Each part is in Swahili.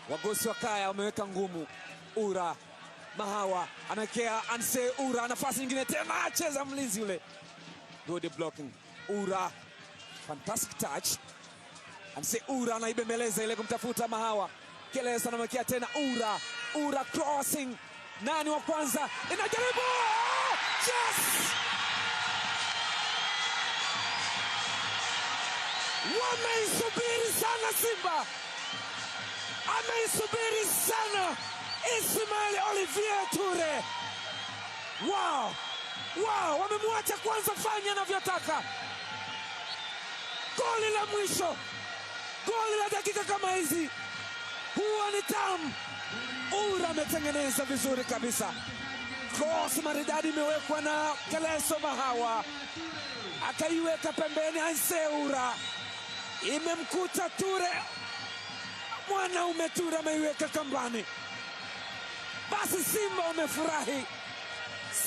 Wagosi wa Kaya wameweka ngumu. Ura Mahawa anakea Anse Ura, nafasi nyingine tena, acheza mlinzi yule. Good blocking. Ura, fantastic touch. Anse Ura anaibembeleza ile kumtafuta Mahawa. Kelesa anamwekea tena Ura. Ura crossing. Nani wa kwanza? Inajaribu! Yes! Wameisubiri sana Simba. Ameisubiri sana Ismail Olivier Ture. Wow! Wow! Wamemwacha kwanza fanya anavyotaka. Goli la mwisho. Goli la dakika kama hizi. Huwa ni tamu. Ura ametengeneza vizuri kabisa. Cross maridadi imewekwa na Keleso Mahawa. Akaiweka pembeni Anse Ura. Imemkuta Ture. Mwanaume Ture ameiweka kambani. Basi Simba wamefurahi.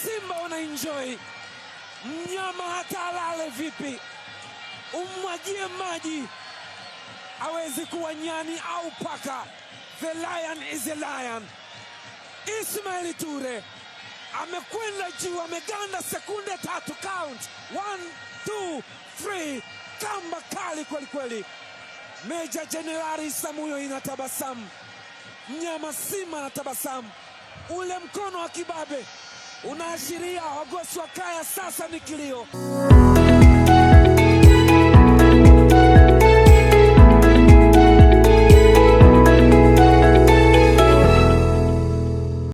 Simba wanaenjoy. Mnyama hata alale vipi, umwagie maji, hawezi kuwa nyani au paka. The lion is a lion. Ismail Ture amekwenda juu, ameganda sekunde 3 count. 1, 2, 3. Kamba kali kweli kweli. Meja Jenerali Samuyo inatabasamu. Mnyama Simba anatabasamu. Ule mkono wa kibabe unaashiria Wagosi wa Kaya sasa ni kilio.